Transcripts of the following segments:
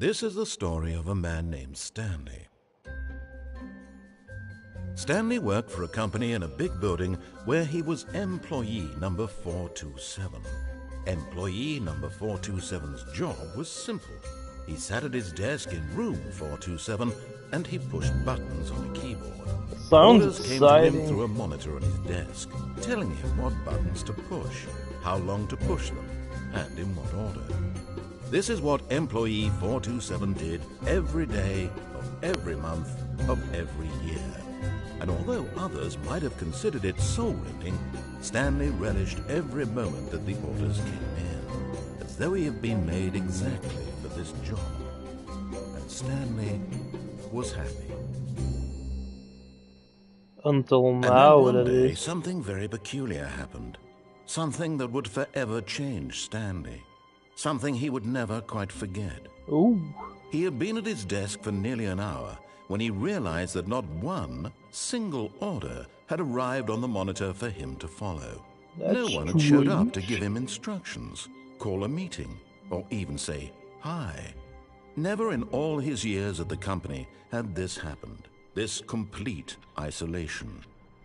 This is the story of a man named Stanley. Stanley worked for a company in a big building where he was employee number 427. Employee number 427's job was simple. He sat at his desk in room 427 and he pushed buttons on a keyboard. Sounds Orders came exciting. to him through a monitor on his desk, telling him what buttons to push, how long to push them, and in what order. This is what employee 427 did every day of every month of every year. And although others might have considered it soul-rending, Stanley relished every moment that the orders came in, as though he had been made exactly for this job. And Stanley was happy. Until And then now, one that day, is. something very peculiar happened. Something that would forever change Stanley. Something he would never quite forget. Ooh. He had been at his desk for nearly an hour when he realized that not one single order had arrived on the monitor for him to follow. That's No one had showed up to strange. give him instructions, call a meeting, or even say hi. Never in all his years at the company had this happened, this complete isolation.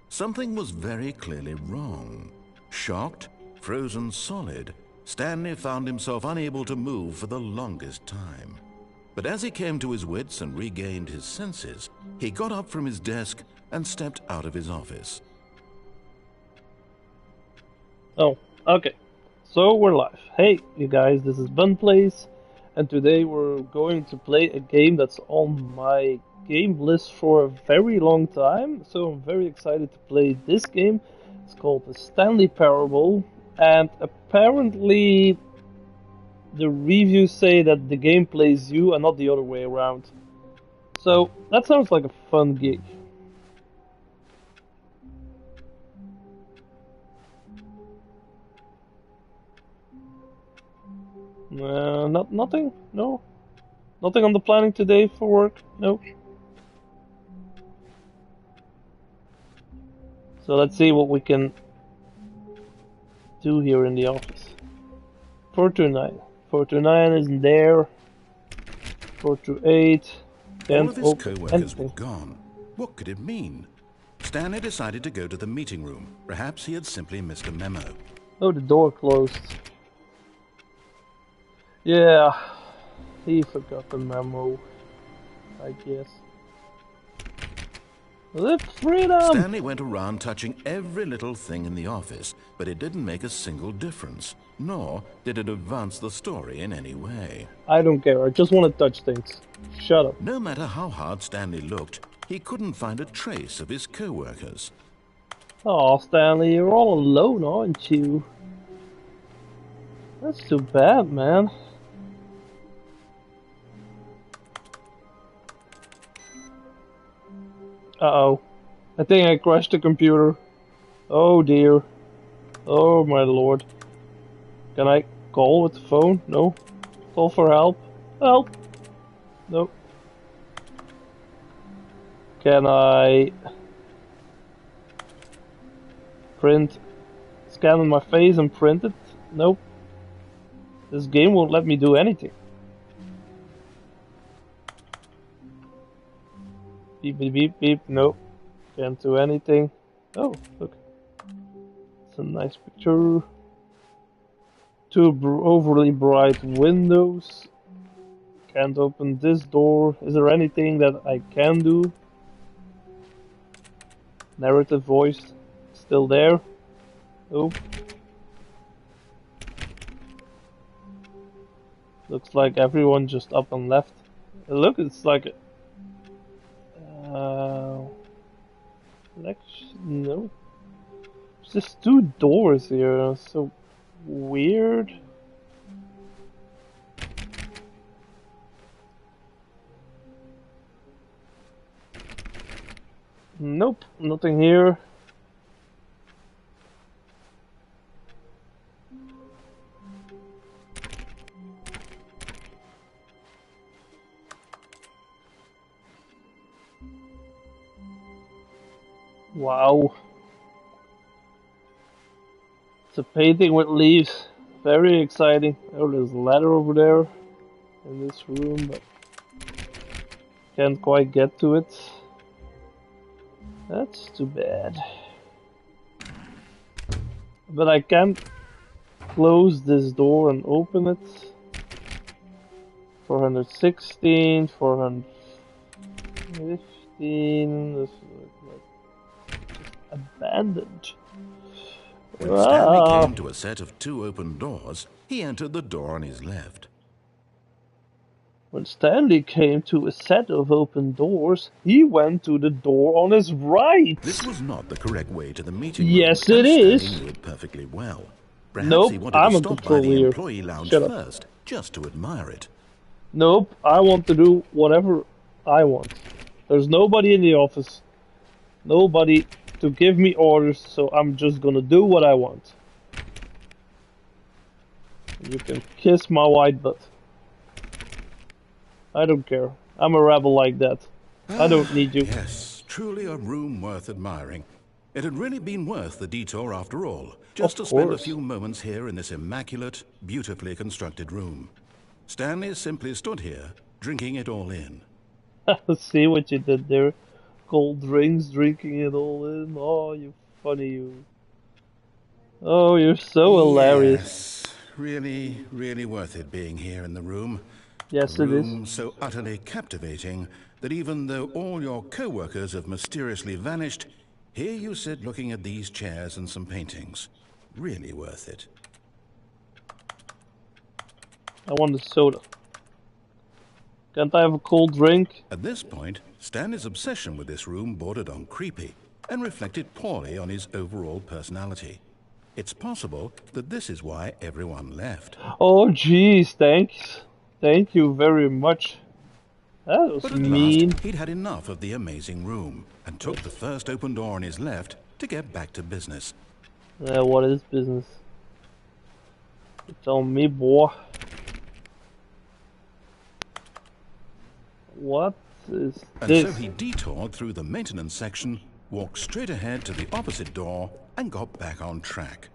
Something was very clearly wrong. Shocked, frozen solid, Stanley found himself unable to move for the longest time. But as he came to his wits and regained his senses, he got up from his desk and stepped out of his office. Oh, okay. So we're live. Hey, you guys, this is BunnPlayzz, and today we're going to play a game that's on my game list for a very long time. So I'm very excited to play this game. It's called the Stanley Parable, and apparently the reviews say that the game plays you and not the other way around. So that sounds like a fun gig. Nothing? No? Nothing on the planning today for work? No? So let's see what we can do here in the office. 429. 429 isn't there. 428. All of his Open co-workers were anything. gone. What could it mean? Stanley decided to go to the meeting room. Perhaps he had simply missed a memo. Oh, the door closed. Yeah, he forgot the memo, I guess. Live freedom! Stanley went around touching every little thing in the office, but it didn't make a single difference, nor did it advance the story in any way. I don't care, I just want to touch things. Shut up. No matter how hard Stanley looked, he couldn't find a trace of his co-workers. Aw, Stanley, you're all alone, aren't you? That's too bad, man. Uh-oh. I think I crashed the computer. Oh dear. Oh my lord. Can I call with the phone? No. Call for help? Help! No. Can I print, scan on my face and print it? Nope. This game won't let me do anything. Beep beep beep beep. Nope. Can't do anything. Oh, look. It's a nice picture. Two overly bright windows. Can't open this door. Is there anything that I can do? Narrative voice still there. Oh. Looks like everyone just up and left. Look, it's like no. There's just two doors here, so weird. Nope, nothing here. Wow. It's a painting with leaves. Very exciting. Oh, there's a ladder over there. in this room, but can't quite get to it. That's too bad. But I can't close this door and open it. 416, 415. This is like just abandoned. When Stanley came to a set of 2 open doors, he entered the door on his left. When Stanley came to a set of open doors, he went to the door on his right. This was not the correct way to the meeting room. Yes, it is. Stanley knew it perfectly well. Perhaps Nope, he wanted I'm to in stop by control the here. employee lounge Shut up. first, just to admire it. Nope, I want to do whatever I want. There's nobody in the office. Nobody to give me orders, so I'm just gonna do what I want. You can kiss my white butt. I don't care. I'm a rebel like that. I don't need you. Yes, truly a room worth admiring. It had really been worth the detour after all, just to spend a few moments here in this immaculate, beautifully constructed room. Stanley simply stood here, drinking it all in. See what you did there? Cold drinks, drinking it all in. Oh, you funny you. Oh, you're so hilarious. Yes, really, really worth it being here in the room. Yes, A it is. room so utterly captivating that even though all your co-workers have mysteriously vanished, here you sit looking at these chairs and some paintings. Really worth it. I want a soda. Can't I have a cold drink? At this point, Stanley's obsession with this room bordered on creepy and reflected poorly on his overall personality. It's possible that this is why everyone left. Oh, jeez, thanks. Thank you very much. That was But at mean. last, he'd had enough of the amazing room and took the first open door on his left to get back to business. What is business? You tell me, boy. What is And this? so he detoured through the maintenance section, walked straight ahead to the opposite door, and got back on track.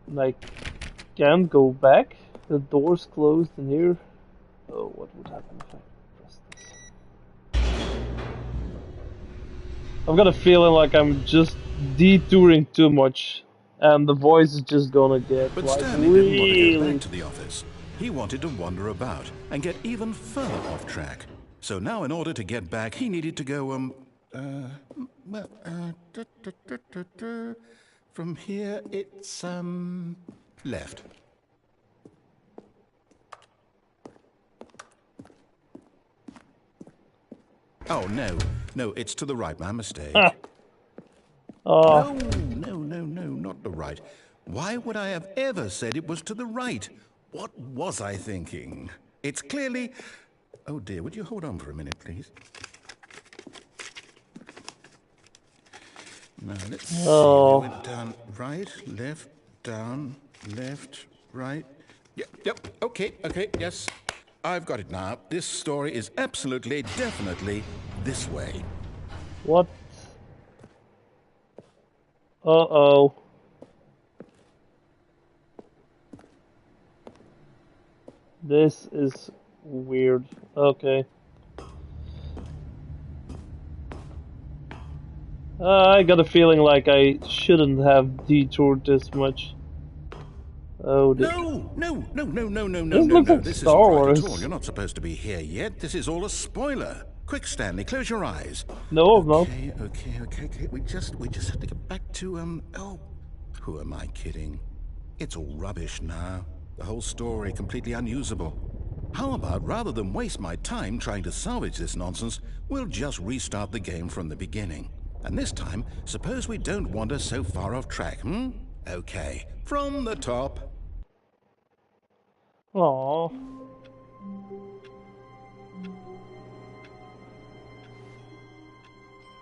Like, can't go back? The door's closed in here. Oh, what would happen if I press this? I've got a feeling like I'm just detouring too much, and the voice is just gonna get But like Stanley didn't want to go really. back to the office. He wanted to wander about and get even further off track. So now in order to get back, he needed to go, from here it's, left. Oh, no, it's to the right, my mistake. Ah. Oh, No, not the right. Why would I have ever said it was to the right? What was I thinking? It's clearly... Oh dear, would you hold on for a minute, please? Now, let's see. Oh. We went down, right, left, down, left, right. Yep, okay, yes. I've got it now. This story is absolutely, definitely this way. what? Uh-oh. This is weird. Okay. I got a feeling like I shouldn't have detoured this much. Oh, No. This looks like This Star isn't right Wars. at all. You're not supposed to be here yet. This is all a spoiler. Quick, Stanley, close your eyes. No, I'm not. Okay. We just have to get back to, oh, who am I kidding? It's all rubbish now. The whole story completely unusable. How about, rather than waste my time trying to salvage this nonsense, we'll just restart the game from the beginning. And this time, suppose we don't wander so far off track, Okay, from the top. Aww.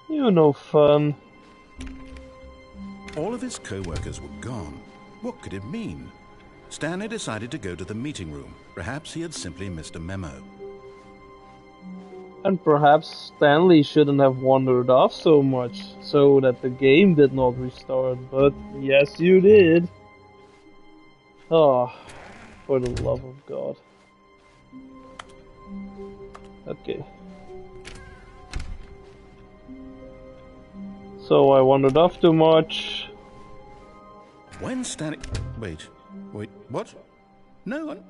You no fun. All of his co-workers were gone. What could it mean? Stanley decided to go to the meeting room. Perhaps he had simply missed a memo. And perhaps Stanley shouldn't have wandered off so much, so that the game did not restart, but yes you did. Oh. For the love of God. Okay. So I wandered off too much. When Stanley... Wait, what? No,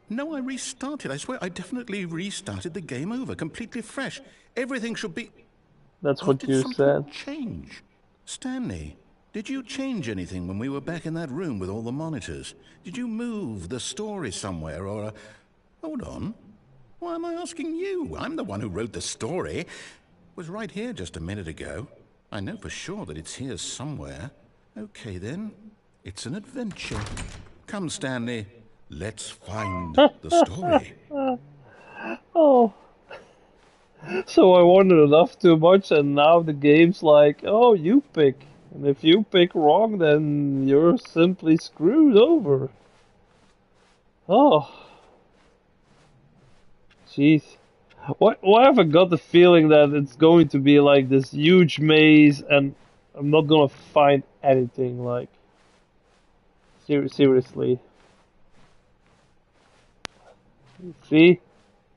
no, I restarted. I swear, I definitely restarted the game over, completely fresh. Everything should be... That's what you said. Did something change? Stanley, did you change anything when we were back in that room with all the monitors? Did you move the story somewhere, or... Hold on. Why am I asking you? I'm the one who wrote the story. It was right here just a minute ago. I know for sure that it's here somewhere. Okay, then. It's an adventure. Come, Stanley. Let's find the story. Oh. So I wandered off too much, and now the game's like, oh, you pick. And if you pick wrong, then you're simply screwed over. Oh. Jeez. Why have I got the feeling that it's going to be like this huge maze and I'm not gonna find anything, like... Seriously. See?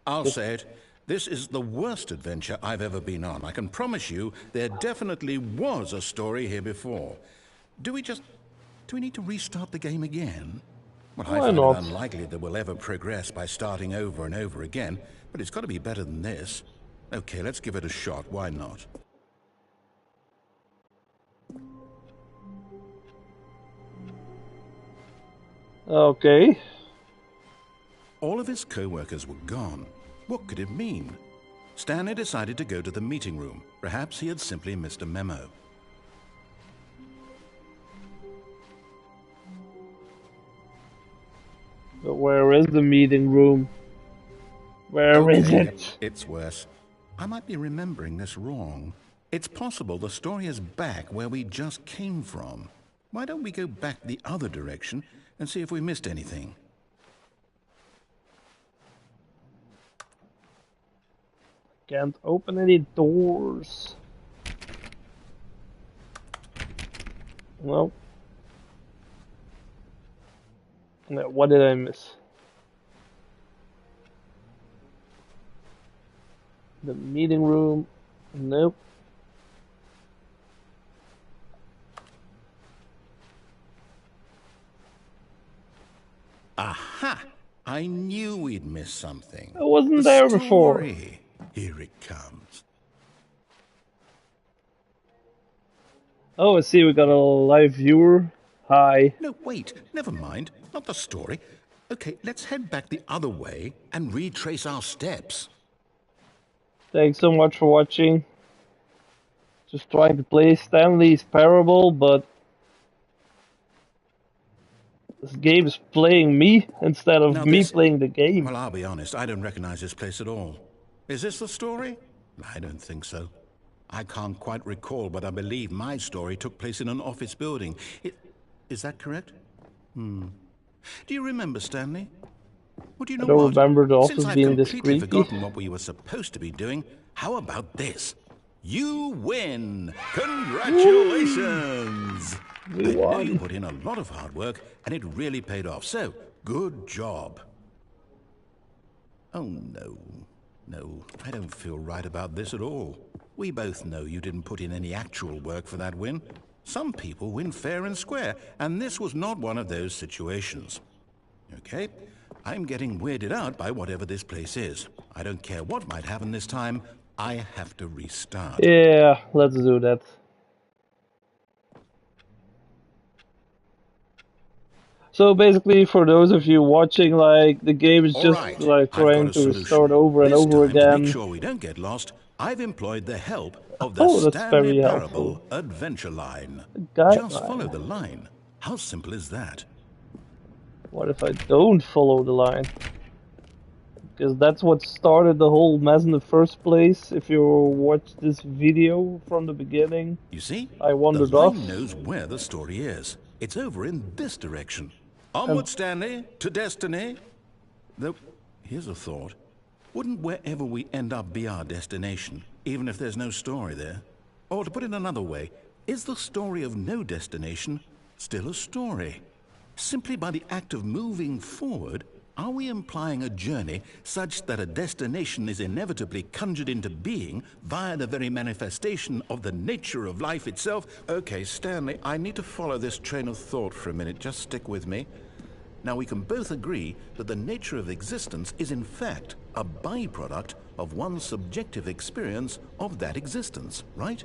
I'll say it. This is the worst adventure I've ever been on. I can promise you there definitely was a story here before. Do we need to restart the game again? Well, I find it unlikely that we'll ever progress by starting over and over again, but it's got to be better than this. Okay, let's give it a shot. Why not? Okay. All of his co-workers were gone. What could it mean? Stanley decided to go to the meeting room. Perhaps he had simply missed a memo. But where is the meeting room? Where is it? It's worse. I might be remembering this wrong. It's possible the story is back where we just came from. Why don't we go back the other direction and see if we missed anything? Can't open any doors. Well. What did I miss? The meeting room. Nope. Aha! I knew we'd missed something. I wasn't there before. Here it comes. Oh, I see we got a live viewer. Hi. No, wait. Never mind. Not the story. Okay, let's head back the other way and retrace our steps. Thanks so much for watching. Just trying to play Stanley's Parable, but this game is playing me instead of me playing the game. Well, I'll be honest, I don't recognize this place at all. Is this the story? I don't think so. I can't quite recall, but I believe my story took place in an office building. Is that correct? Do you remember, Stanley? Well, do you know I don't remember the office Since being I've this completely creepy. forgotten what we were supposed to be doing, how about this? You win! Congratulations! I know you put in a lot of hard work, and it really paid off. So, good job. Oh, no. No, I don't feel right about this at all. We both know you didn't put in any actual work for that win. Some people win fair and square, and this was not one of those situations. Okay, I'm getting weirded out by whatever this place is. I don't care what might happen this time. I have to restart. Yeah, let's do that. So basically, for those of you watching, like, the game is just like trying to start over and over again. To make sure we don't get lost, I've employed the help of the Stanley Parable Adventure Line. Just follow the line. How simple is that? What if I don't follow the line? Because that's what started the whole mess in the first place. If you watch this video from the beginning, you see, I wandered the line off. Knows where the story is. It's over in this direction. Onward, Stanley, to destiny. Though, here's a thought. Wouldn't wherever we end up be our destination, even if there's no story there? Or to put it another way, is the story of no destination still a story? Simply by the act of moving forward, Are we implying a journey such that a destination is inevitably conjured into being via the very manifestation of the nature of life itself? Okay, Stanley, I need to follow this train of thought for a minute. Just stick with me. Now, we can both agree that the nature of existence is in fact a byproduct of one's subjective experience of that existence, right?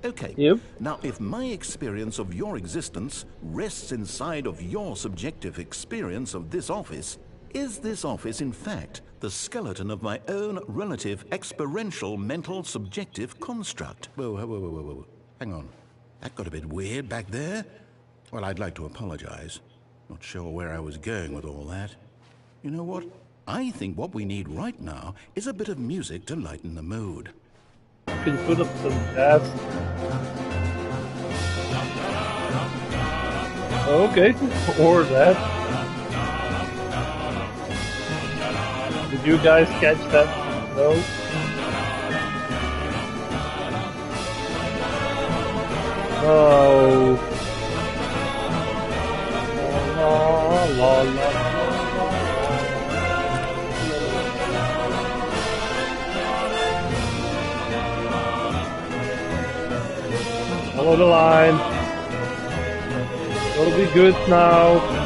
Okay. Yep. Now, if my experience of your existence rests inside of your subjective experience of this office, is this office, in fact, the skeleton of my own relative experiential mental subjective construct? Whoa. Hang on. That got a bit weird back there. Well, I'd like to apologize. Not sure where I was going with all that. You know what? I think what we need right now is a bit of music to lighten the mood. You can put up some jazz. Okay, or that. Did you guys catch that? No? Oh. La, la, la, follow the line. It'll be good now.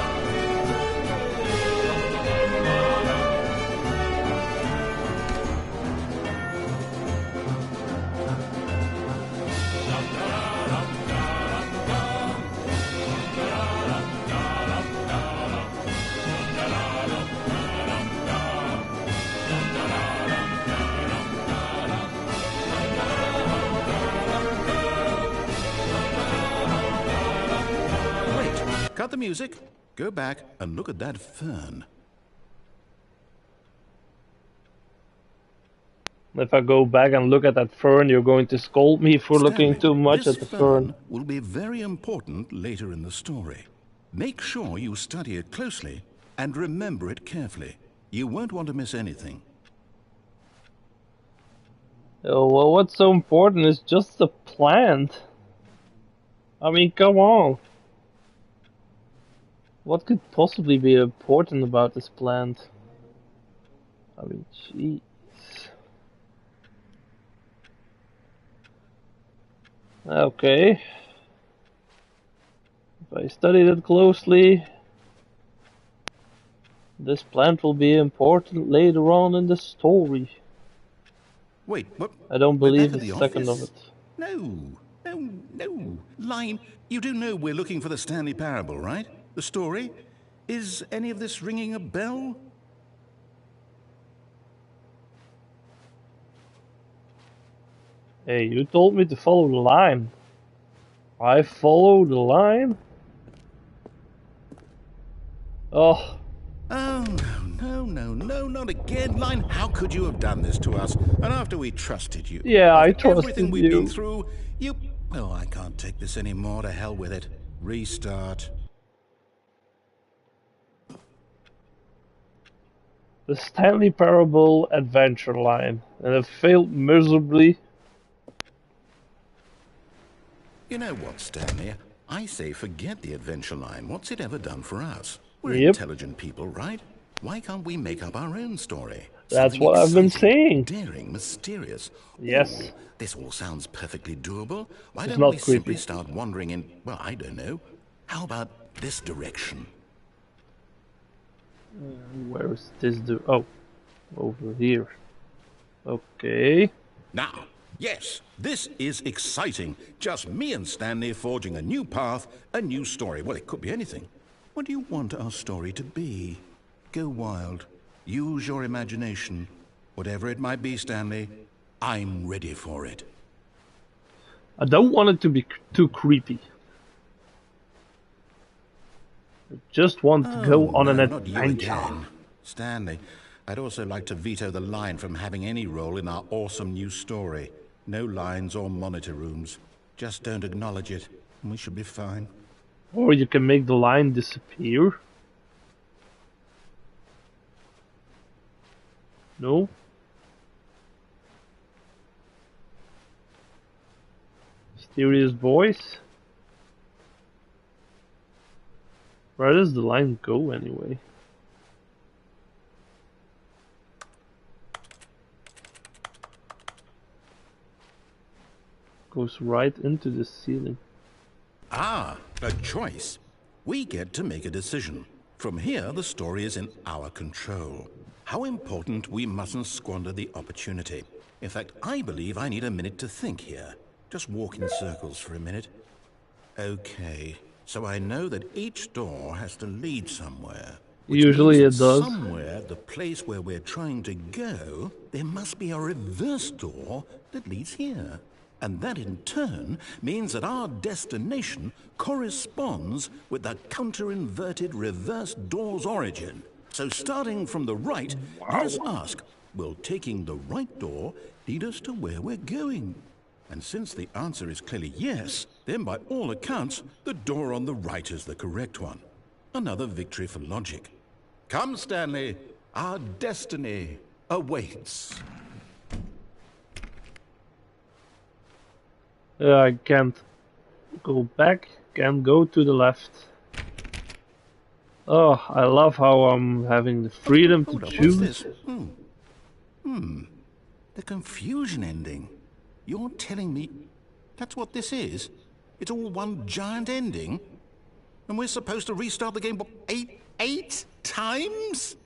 Cut the music, go back and look at that fern. If I go back and look at that fern, you're going to scold me for looking Stanley, too much this at the fern. will be very important later in the story. Make sure you study it closely and remember it carefully. You won't want to miss anything. Oh, well, what's so important is just the plant. I mean, come on. What could possibly be important about this plant? I mean, jeez. Okay. If I studied it closely, this plant will be important later on in the story. Wait, what? I don't believe We're back a at the second office? of it. No. Line, you do know we're looking for the Stanley Parable, right? The story? Is any of this ringing a bell? Hey, you told me to follow the line. I follow the line? Oh. Oh, no, not again, Line. How could you have done this to us? And after we trusted you. Yeah, I after trusted everything we've been you. through, you... Oh, I can't take this anymore. To hell with it. Restart. The Stanley Parable adventure line, and it failed miserably. You know what, Stanley? I say forget the adventure line. What's it ever done for us? We're Yep. intelligent people, right? Why can't we make up our own story? That's Something what I've been exciting, saying. daring, mysterious. Yes. Ooh, this all sounds perfectly doable. Why It's don't not we simply creepy. start wandering in, well, I don't know. How about this direction? Where is this oh, over here. Okay. Now, yes, this is exciting. Just me and Stanley forging a new path, a new story. Well, it could be anything. What do you want our story to be? Go wild. Use your imagination. Whatever it might be, Stanley, I'm ready for it. I don't want it to be too creepy. I just want to go on an not you adventure. again. Stanley, I'd also like to veto the line from having any role in our awesome new story. No lines or monitor rooms. Just don't acknowledge it, and we should be fine. Or you can make the line disappear. No? Mysterious voice? Where does the line go anyway? goes right into the ceiling. Ah, a choice. We get to make a decision. From here, the story is in our control. How important we mustn't squander the opportunity. In fact, I believe I need a minute to think here. Just walk in circles for a minute. Okay, so I know that each door has to lead somewhere. Which Usually means it that does. somewhere, the place where we're trying to go, there must be a reverse door that leads here. And that in turn means that our destination corresponds with the counter-inverted reverse door's origin. So starting from the right, let us ask, will taking the right door lead us to where we're going? And since the answer is clearly yes, then by all accounts, the door on the right is the correct one. Another victory for logic. Come, Stanley, our destiny awaits. I can't go back, can't go to the left. Oh, I love how I'm having the freedom to Hold up, choose. what's this? The confusion ending. You're telling me that's what this is? It's all one giant ending? And we're supposed to restart the game, what, eight times?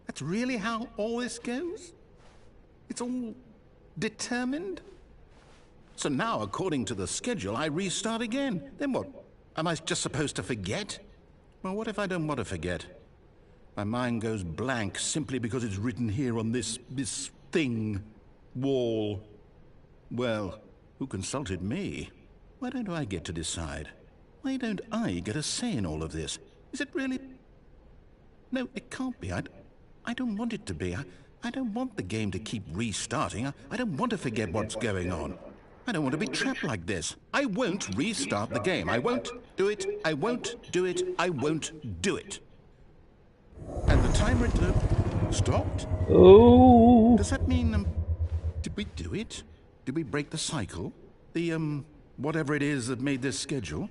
That's really how all this goes? It's all determined? So now, according to the schedule, I restart again. Then what? Am I just supposed to forget? Well, what if I don't want to forget? My mind goes blank simply because it's written here on this thing, wall. Well, who consulted me? Why don't I get to decide? Why don't I get a say in all of this? Is it really? No, it can't be. I don't want it to be. I don't want the game to keep restarting. I don't want to forget what's going on. I don't want to be trapped like this. I won't restart the game. I won't do it. I won't do it. I won't do it. And the timer stopped? Oh, Does that mean, did we do it? Did we break the cycle? The, whatever it is that made this schedule?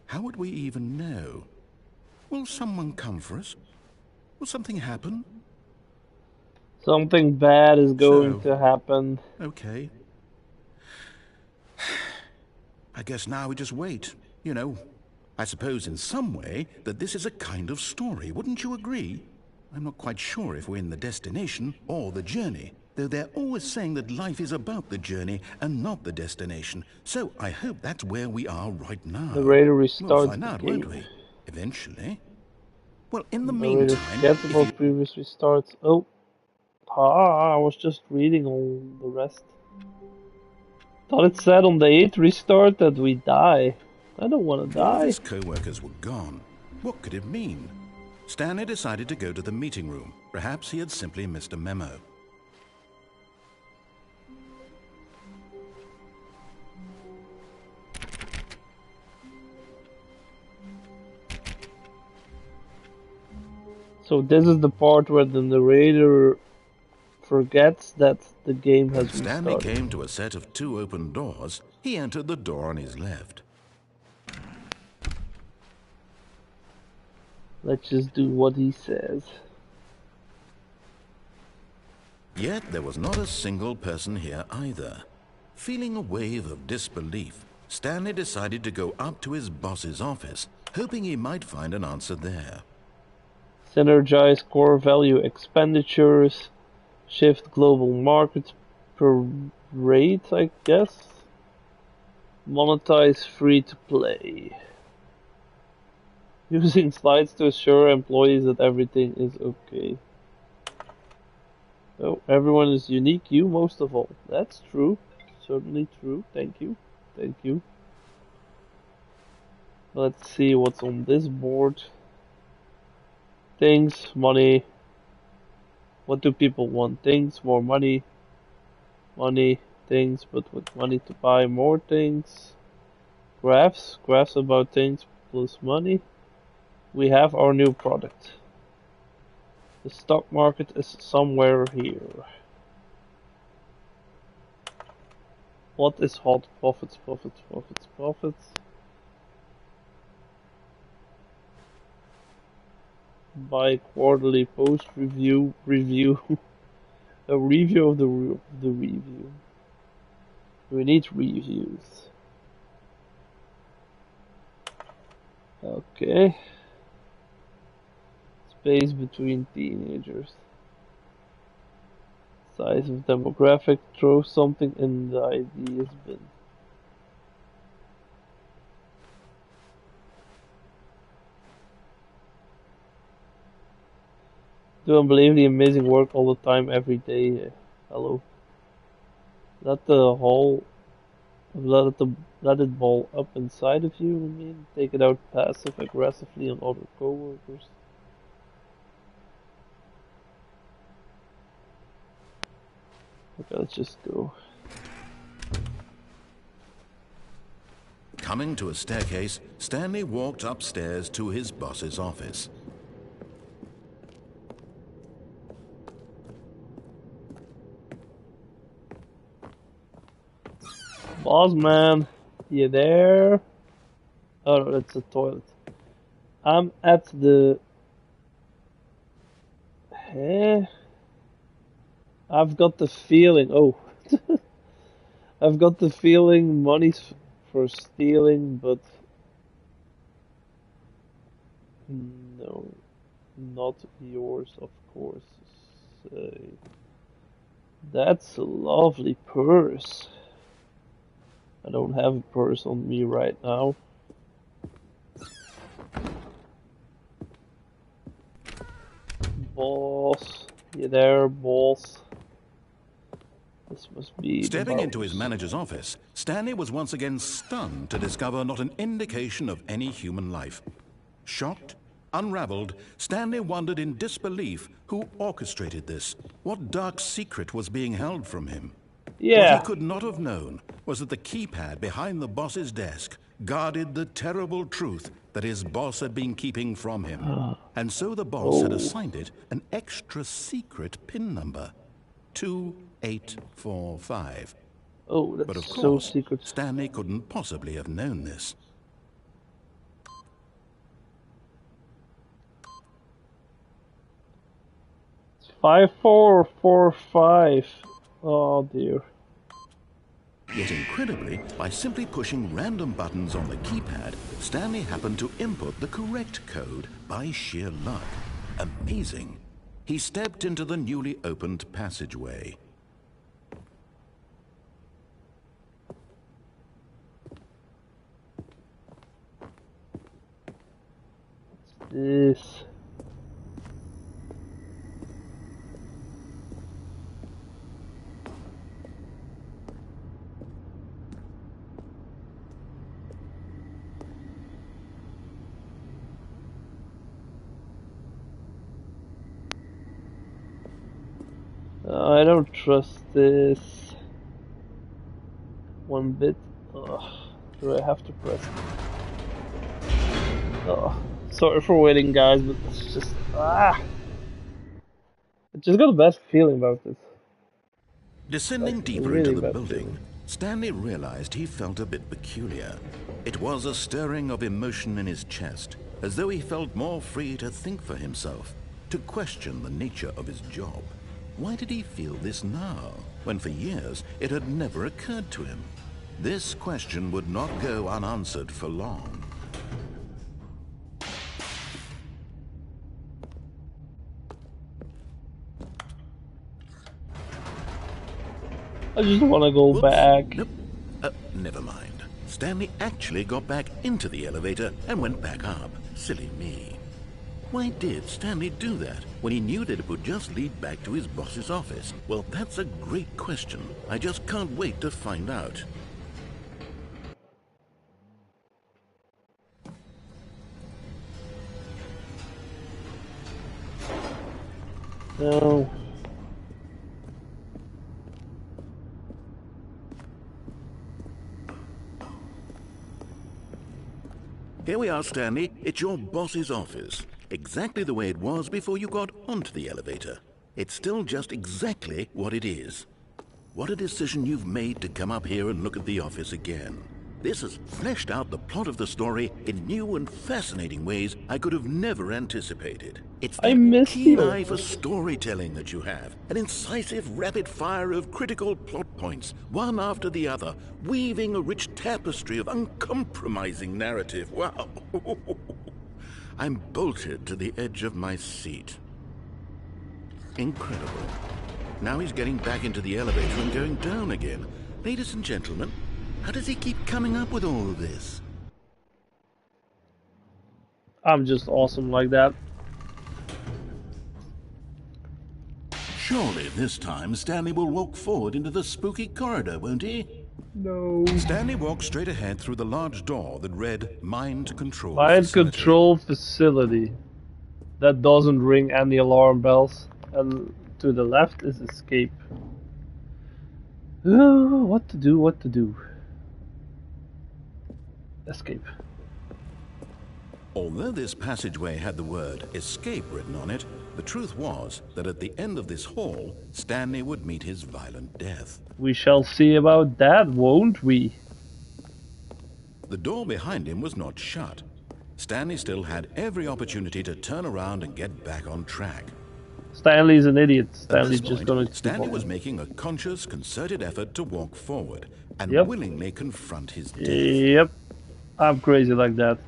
How would we even know? Will someone come for us? Will something happen? something bad is going to happen. Okay. I guess now we just wait. You know, I suppose in some way that this is a kind of story, wouldn't you agree? I'm not quite sure if we're in the destination or the journey, though they're always saying that life is about the journey and not the destination. So I hope that's where we are right now. The raider restarts We'll find out, the game. won't we? Eventually. Well, in the Narrator meantime, forgets if about you... previous restarts. Oh, I was just reading all the rest. Thought it said on the 8th restart that we die. I don't want to All of die. his co-workers were gone. What could it mean? Stanley decided to go to the meeting room. Perhaps he had simply missed a memo. So this is the part where the narrator forgets that the game has Stanley restarted. came to a set of 2 open doors. He entered the door on his left. Let's just do what he says. Yet there was not a single person here either. Feeling a wave of disbelief, Stanley decided to go up to his boss's office, hoping he might find an answer there. Synergize core value expenditures. Shift global markets per rate, I guess. Monetize free to play. Using slides to assure employees that everything is okay. Oh, everyone is unique, you most of all. That's true. Certainly true. Thank you. Thank you. Let's see what's on this board. Things, money. What do people want? Things, more money. Money, things, but with money to buy more things. Graphs, graphs about things plus money. We have our new product. The stock market is somewhere here. What is hot? Profits, profits, profits, profits. By quarterly post review. A review of the review. We need reviews. Okay. Space between teenagers. Size of demographic. Throw something in the ideas bin. Do unbelievably amazing work all the time, every day. Hello. Let the whole, let it ball up inside of you. I mean, take it out passive aggressively on other coworkers. Okay, let's just go. Coming to a staircase, Stanley walked upstairs to his boss's office. Boss man, you there? Oh no, that's a toilet. I'm at the... I've got the feeling... Oh. I've got the feeling money's for stealing, but... No. Not yours, of course. That's a lovely purse. I don't have a purse on me right now. Boss, you there, boss? This must be. Stepping into his manager's office, Stanley was once again stunned to discover not an indication of any human life. Shocked, unraveled, Stanley wondered in disbelief who orchestrated this. What dark secret was being held from him? Yeah. What he could not have known was that the keypad behind the boss's desk guarded the terrible truth that his boss had been keeping from him. And so the boss had assigned it an extra secret PIN number, 2845. Oh, that's but of so course, secret. Stanley couldn't possibly have known this. It's 5445. Oh dear. Yet incredibly, by simply pushing random buttons on the keypad, Stanley happened to input the correct code by sheer luck. Amazing. He stepped into the newly opened passageway. What's this? I don't trust this one bit. Ugh. Do I have to press it? Oh, sorry for waiting, guys, but it's just I just got a bad feeling about this. Descending deeper really into the bad building, feeling. Stanley realized he felt a bit peculiar. It was a stirring of emotion in his chest, as though he felt more free to think for himself, to question the nature of his job. Why did he feel this now, when for years it had never occurred to him? This question would not go unanswered for long. I just want to go back. Nope. Never mind. Stanley actually got back into the elevator and went back up. Silly me. Why did Stanley do that when he knew that it would just lead back to his boss's office? Well, that's a great question. I just can't wait to find out. No. Here we are, Stanley. It's your boss's office. Exactly the way it was before you got onto the elevator. It's still just exactly what it is. What a decision you've made to come up here and look at the office again. This has fleshed out the plot of the story in new and fascinating ways I could have never anticipated. It's I that missed keen you. eye for storytelling that you have, an incisive rapid fire of critical plot points, one after the other, weaving a rich tapestry of uncompromising narrative. Wow! I'm bolted to the edge of my seat. Incredible. Now he's getting back into the elevator and going down again. Ladies and gentlemen, how does he keep coming up with all of this? I'm just awesome like that. Surely this time Stanley will walk forward into the spooky corridor, won't he? No. Stanley walked straight ahead through the large door that read Mind Control Mind Facility. control facility. That doesn't ring any alarm bells. And to the left is escape. What to do, what to do. Escape. Although this passageway had the word escape written on it, the truth was that at the end of this hall, Stanley would meet his violent death. We shall see about that, won't we? The door behind him was not shut. Stanley still had every opportunity to turn around and get back on track. Stanley's an idiot. At Stanley's this just point, gonna keep Stanley on. was making a conscious, concerted effort to walk forward and Yep. willingly confront his death. Yep. I'm crazy like that.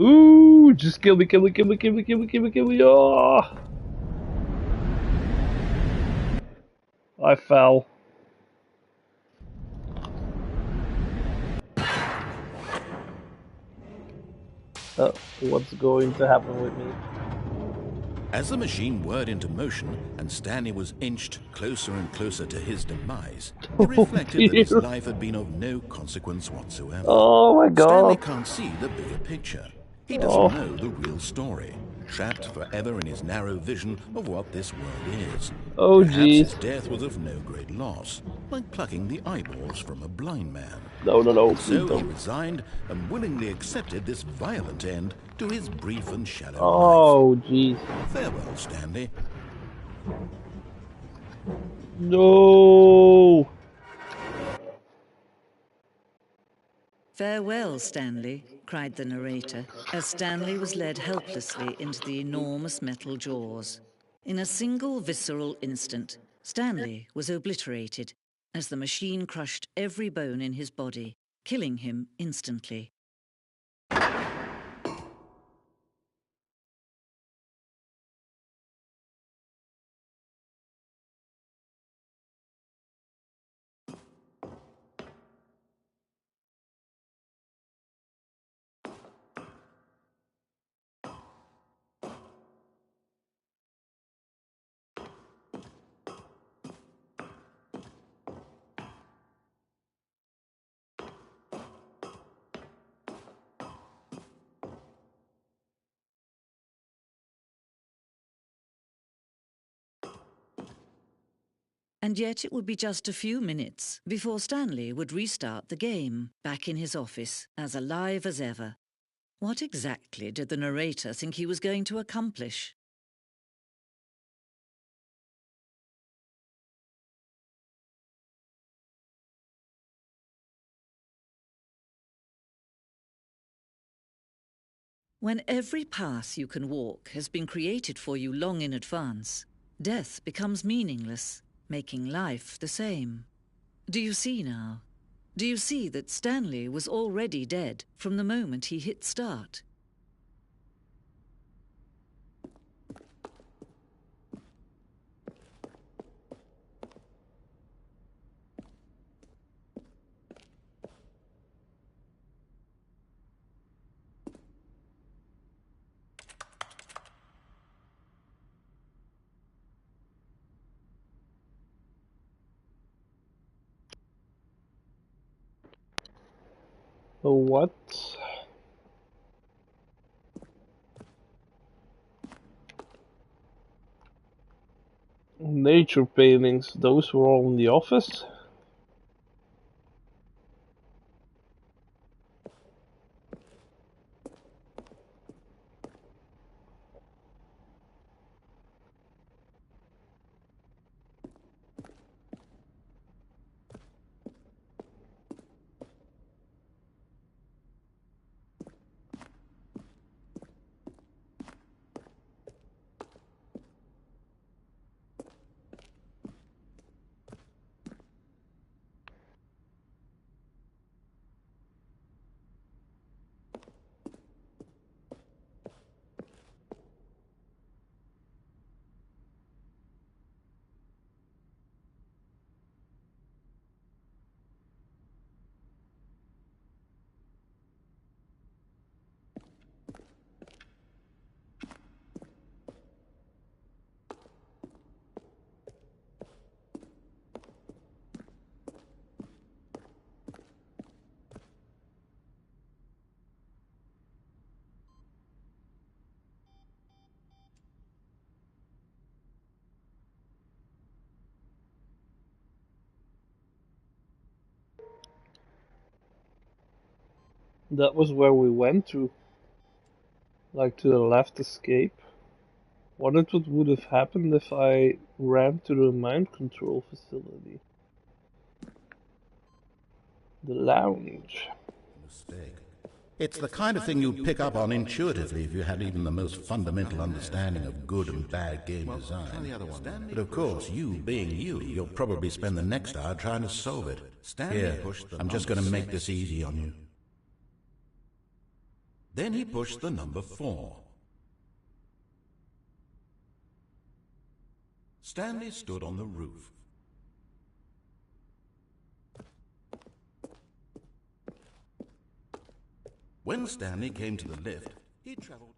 Ooh, just kill me, kill me, kill me, kill me, kill me, kill me, kill me. Oh! I fell. What's going to happen with me? As the machine whirred into motion and Stanley was inched closer and closer to his demise, he reflected that his dear. life had been of no consequence whatsoever. Oh my Stanley god. can't see the bigger picture. He Oh. doesn't know the real story, trapped forever in his narrow vision of what this world is. Oh Perhaps jeez. his death was of no great loss, like plucking the eyeballs from a blind man. No, no, no. So Please he don't. resigned and willingly accepted this violent end to his brief and shallow Oh jeez. life. Farewell, Stanley. No. "Farewell, Stanley," cried the narrator, as Stanley was led helplessly into the enormous metal jaws. In a single visceral instant, Stanley was obliterated as the machine crushed every bone in his body, killing him instantly. And yet it would be just a few minutes before Stanley would restart the game, back in his office, as alive as ever. What exactly did the narrator think he was going to accomplish? When every path you can walk has been created for you long in advance, death becomes meaningless, making life the same. Do you see now? Do you see that Stanley was already dead from the moment he hit start? What? Nature paintings, those were all in the office? That was where we went to. Like to the left escape. Wondered what would have happened if I ran to the mind control facility. The lounge. Mistake. It's the kind of thing you'd pick up on intuitively if you had even the most fundamental understanding of good and bad game design. But of course, you being you, you'll probably spend the next hour trying to solve it. Here, I'm just going to make this easy on you. Then he pushed the number 4. Stanley stood on the roof. When Stanley came to the lift, he traveled.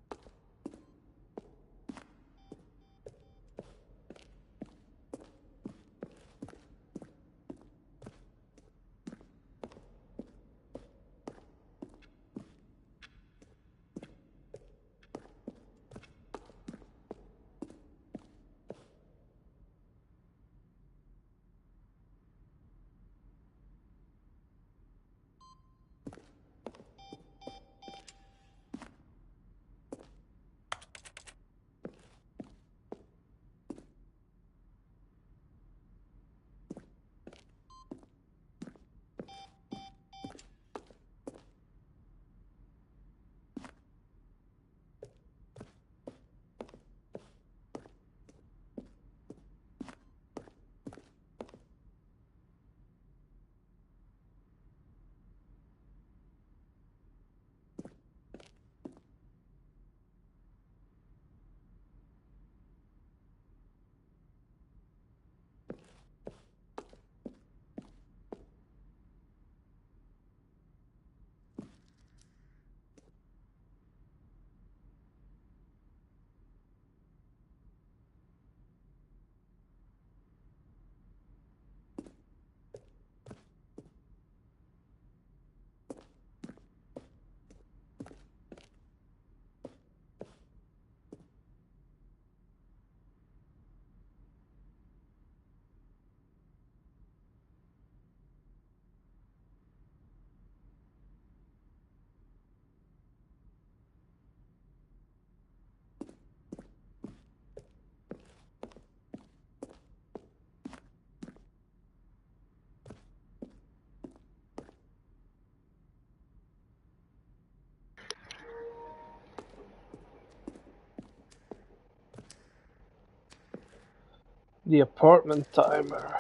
The apartment timer.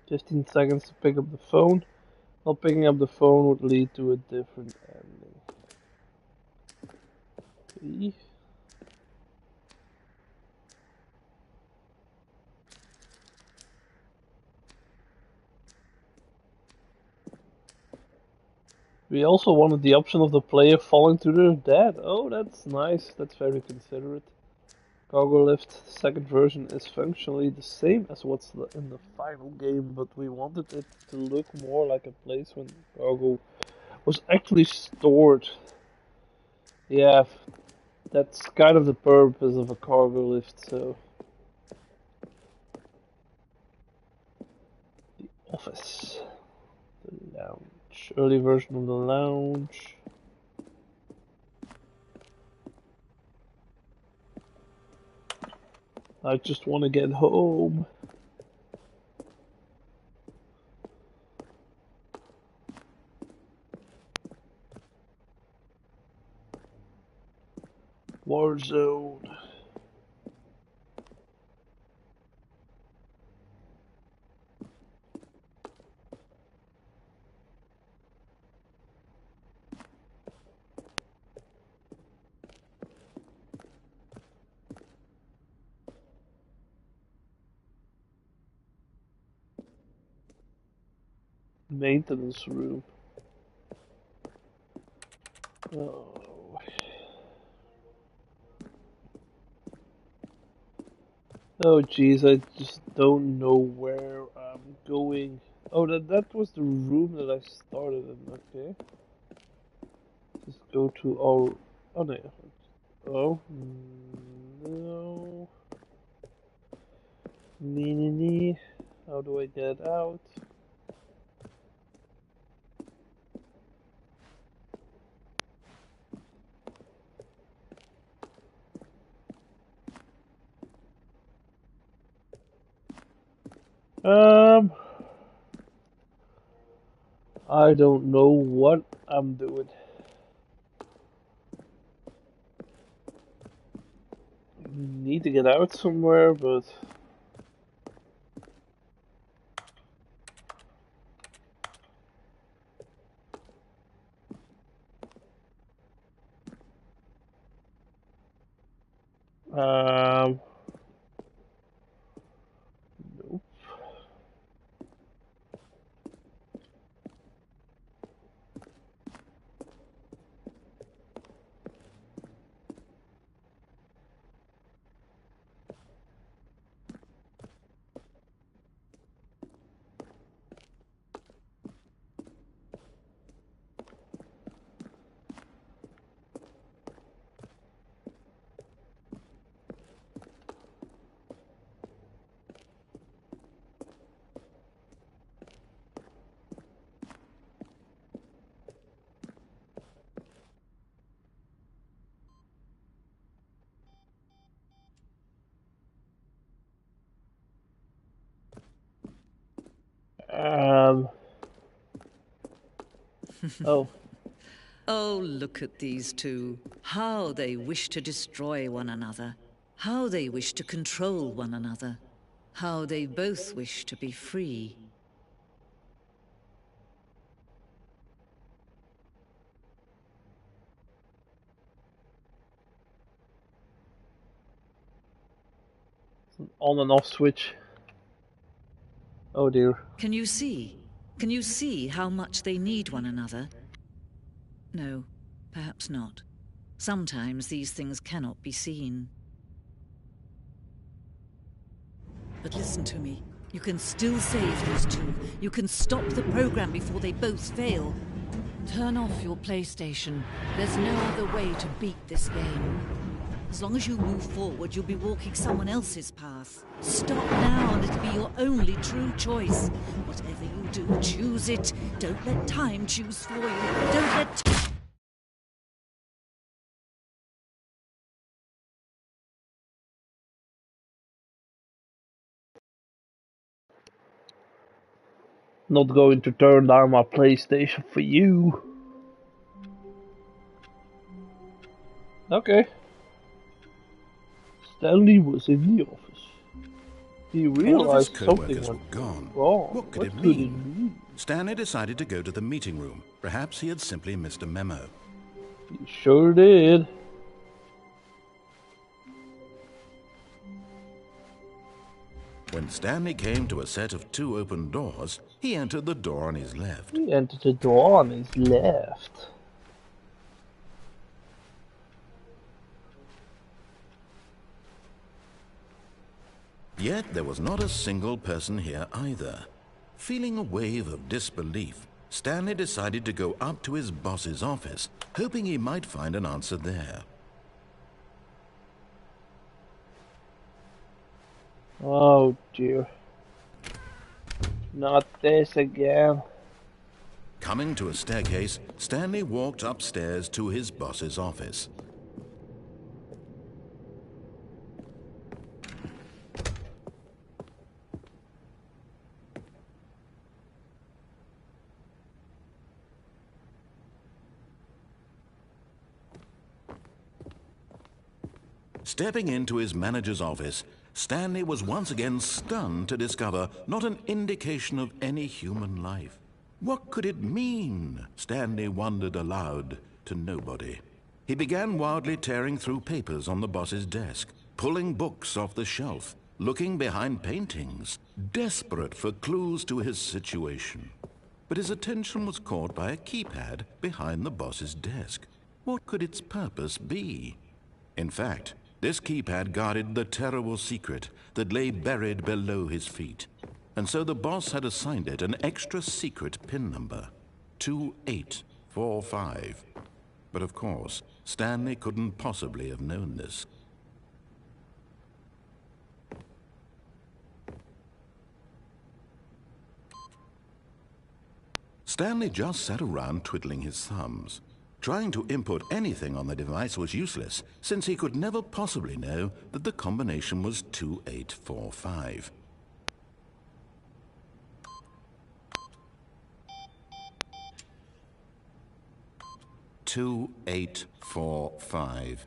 15 seconds to pick up the phone. Not picking up the phone would lead to a different ending. Okay. We also wanted the option of the player falling to their death. Oh, that's nice. That's very considerate. Cargo lift second version is functionally the same as what's in the final game, but we wanted it to look more like a place when cargo was actually stored. Yeah, that's kind of the purpose of a cargo lift, so. The office. The lounge. Early version of the lounge. I just want to get home. Warzone. Maintenance room. Oh. Oh jeez, I just don't know where I'm going. Oh, that was the room that I started in. Okay. Just go to our. Oh no. Oh no. Nee. How do I get out? Um, I don't know what I'm doing. Need to get out somewhere, but nope. Oh, Oh, look at these two. How they wish to destroy one another. How they wish to control one another. How they both wish to be free. it's an on and off switch. Oh dear. Can you see? Can you see how much they need one another? No, perhaps not. Sometimes these things cannot be seen. But listen to me. You can still save those two. You can stop the program before they both fail. Turn off your PlayStation. There's no other way to beat this game. As long as you move forward, you'll be walking someone else's path. Stop now and it'll be your only true choice. Whatever you do, choose it. Don't let time choose for you. Don't let... Not going to turn down my PlayStation for you. Okay. Stanley was in the office. He All of his realized something co-workers were went gone. wrong. What could it mean? Stanley decided to go to the meeting room. Perhaps he had simply missed a memo. He sure did. When Stanley came to a set of 2 open doors, he entered the door on his left. He entered the door on his left. Yet there was not a single person here either. Feeling a wave of disbelief, Stanley decided to go up to his boss's office, hoping he might find an answer there. Oh dear. Not this again. Coming to a staircase, Stanley walked upstairs to his boss's office. Stepping into his manager's office, Stanley was once again stunned to discover not an indication of any human life. What could it mean? Stanley wondered aloud to nobody. He began wildly tearing through papers on the boss's desk, pulling books off the shelf, looking behind paintings, desperate for clues to his situation. But his attention was caught by a keypad behind the boss's desk. What could its purpose be? In fact, this keypad guarded the terrible secret that lay buried below his feet. And so the boss had assigned it an extra secret PIN number, 2845. But of course, Stanley couldn't possibly have known this. Stanley just sat around twiddling his thumbs. Trying to input anything on the device was useless, since he could never possibly know that the combination was 2845. 2845.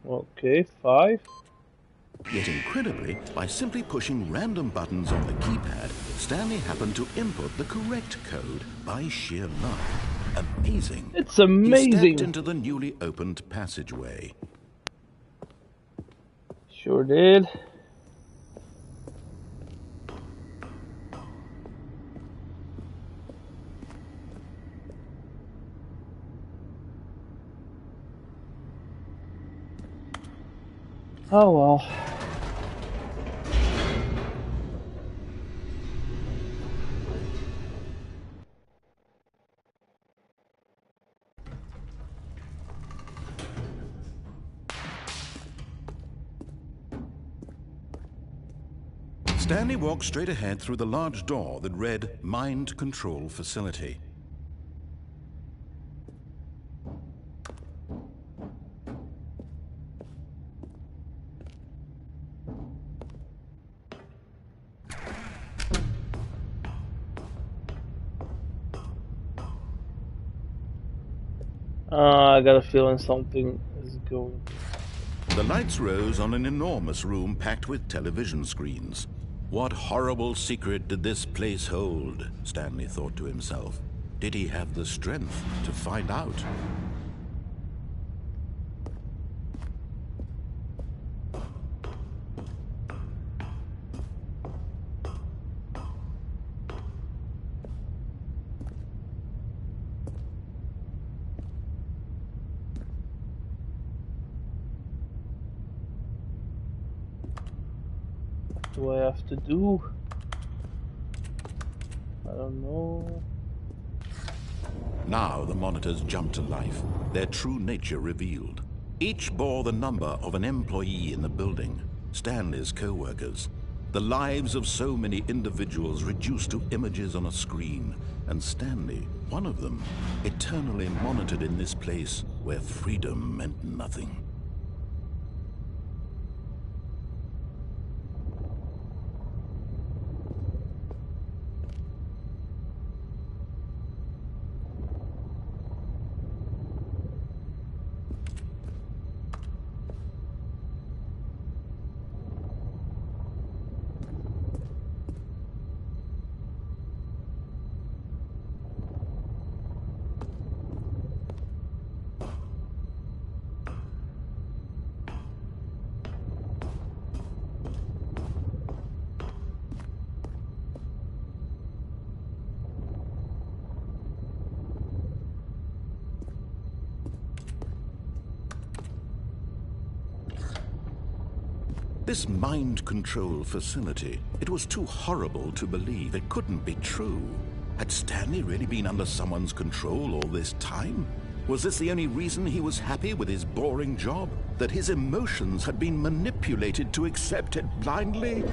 Okay, 5. Yet incredibly, by simply pushing random buttons on the keypad, Stanley happened to input the correct code by sheer luck. Amazing. It's amazing. He stepped into the newly opened passageway. Sure did. Oh well. Stanley walked straight ahead through the large door that read Mind Control Facility. I got a feeling something is going. The lights rose on an enormous room packed with television screens. What horrible secret did this place hold? Stanley thought to himself. Did he have the strength to find out? What do I have to do? I don't know. Now the monitors jumped to life, their true nature revealed. Each bore the number of an employee in the building, Stanley's co-workers. The lives of so many individuals reduced to images on a screen, and Stanley, one of them, eternally monitored in this place where freedom meant nothing. This mind control facility, it was too horrible to believe. It couldn't be true. Had Stanley really been under someone's control all this time? Was this the only reason he was happy with his boring job? That his emotions had been manipulated to accept it blindly?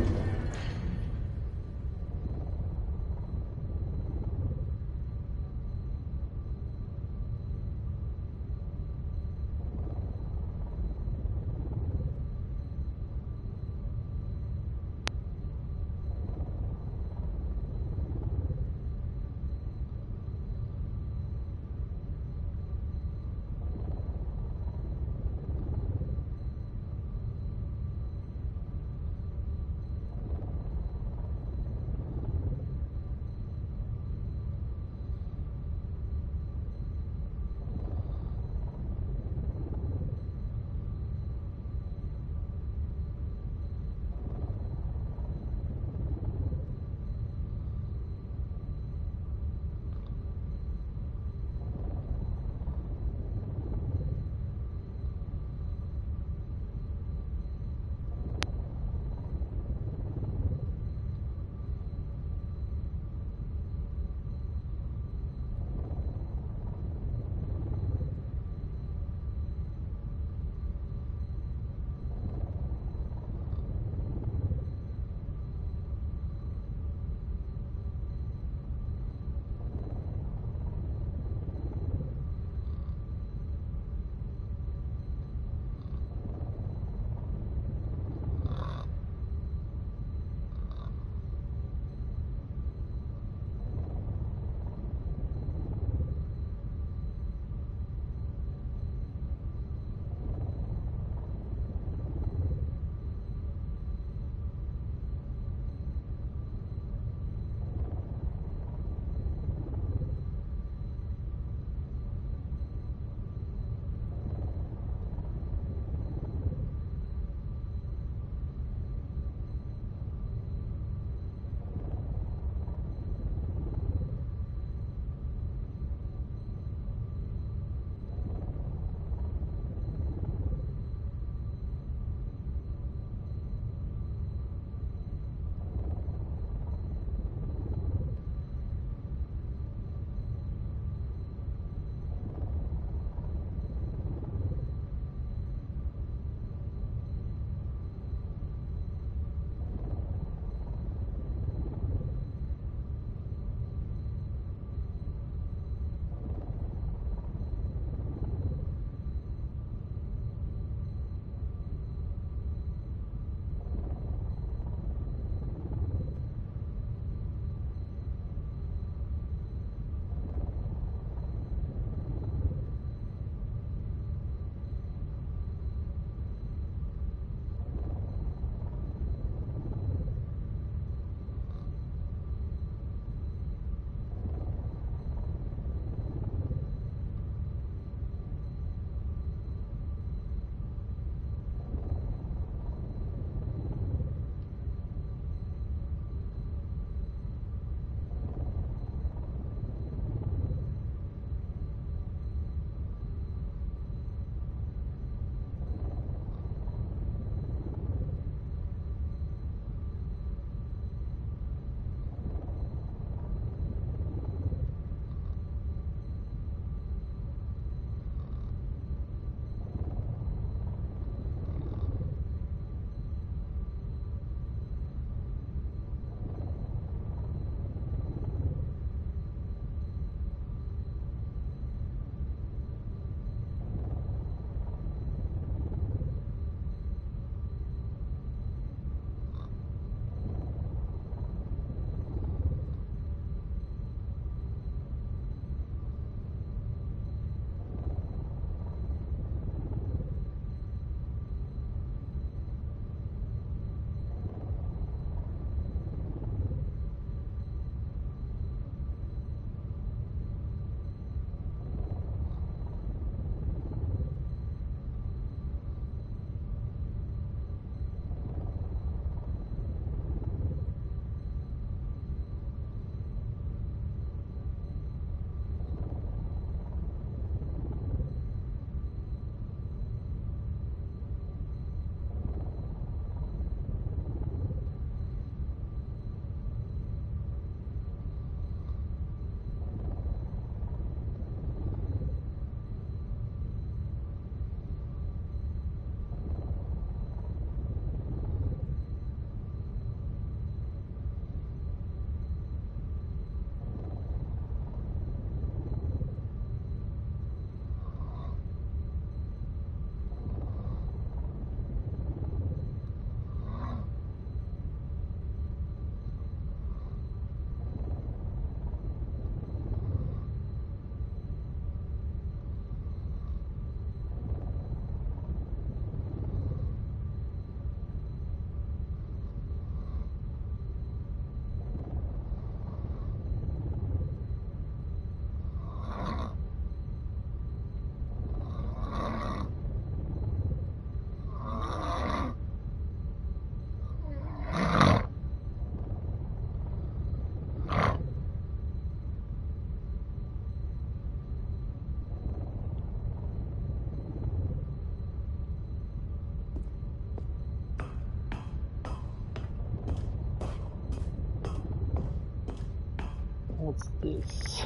What's this?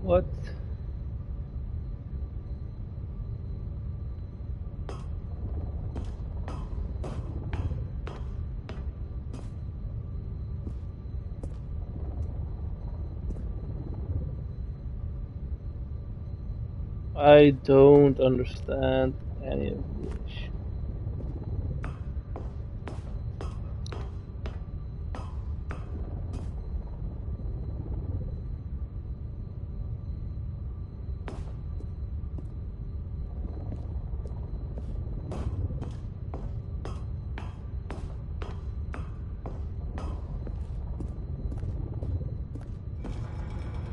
What? I don't understand any of this.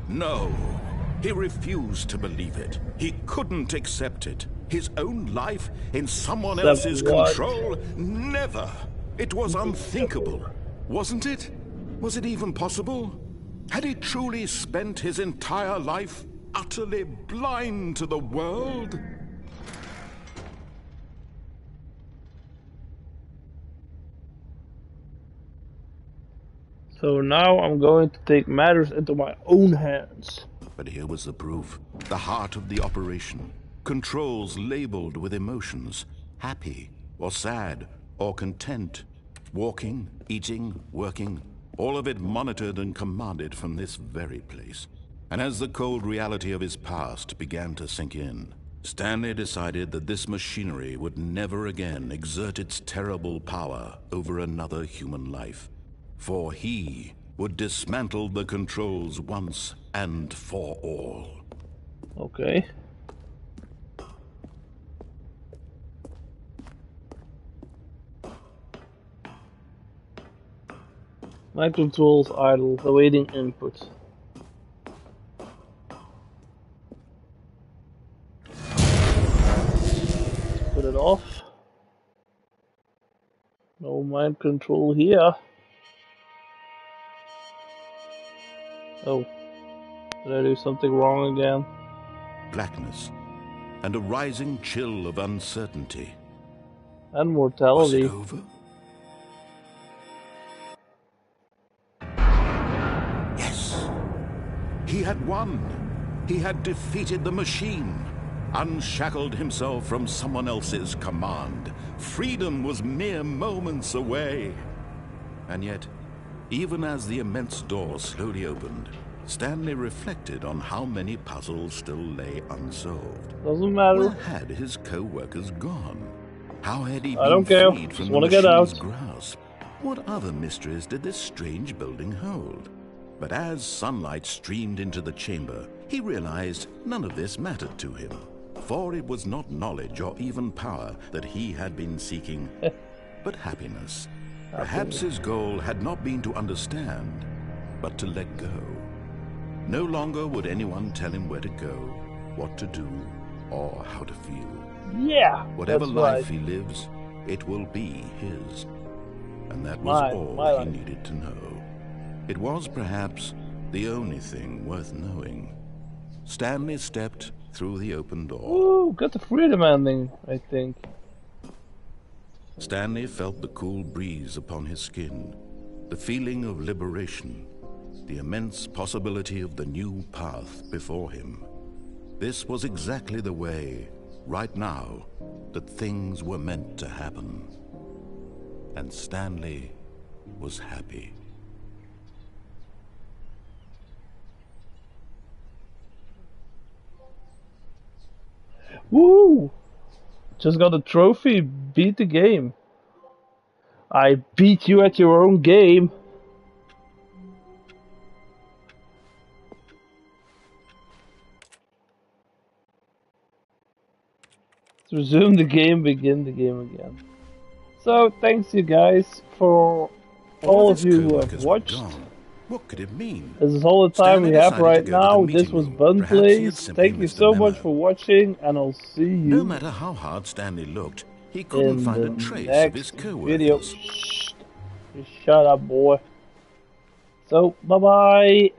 No, he refused to believe it. He couldn't accept it. His own life in someone else's control? Never. It was unthinkable, wasn't it? Was it even possible? Had he truly spent his entire life utterly blind to the world? So now I'm going to take matters into my own hands. But here was the proof. The heart of the operation. Controls labeled with emotions. Happy, or sad, or content. Walking, eating, working. All of it monitored and commanded from this very place. And as the cold reality of his past began to sink in, Stanley decided that this machinery would never again exert its terrible power over another human life. For he would dismantle the controls once and for all. Okay. My controls idle, awaiting input. Put it off. No mind control here. Oh, did I do something wrong again? Blackness and a rising chill of uncertainty. And mortality. Was it over? Yes. He had won. He had defeated the machine. Unshackled himself from someone else's command. Freedom was mere moments away. And yet, even as the immense door slowly opened, Stanley reflected on how many puzzles still lay unsolved. Doesn't matter. Where had his co-workers gone? How had he I don't been care. freed from Just the wanna get machine's out. grasp? What other mysteries did this strange building hold? But as sunlight streamed into the chamber, he realized none of this mattered to him. For it was not knowledge or even power that he had been seeking, but happiness. Perhaps his goal had not been to understand, but to let go. No longer would anyone tell him where to go, what to do, or how to feel. Yeah, Whatever that's life right. he lives, it will be his. And that was all he needed to know. It was perhaps the only thing worth knowing. Stanley stepped through the open door. Ooh, got the freedom ending, I think. Stanley felt the cool breeze upon his skin, the feeling of liberation, the immense possibility of the new path before him. This was exactly the way, right now, that things were meant to happen. And Stanley was happy. Woo! Just got a trophy, beat the game. I beat you at your own game. Let's resume the game, begin the game again. So, thanks you guys for all of you who have watched. What could it mean? This is all the time Stanley we have decided right to go to the now. meeting This was room. Perhaps he had BunnPlayzz. simply Thank you missed the so much memo. for watching, and I'll see you No matter how hard Stanley looked, he couldn't in find the a trace of his next video. co-workers. Shh. Just shut up, boy. So, bye-bye.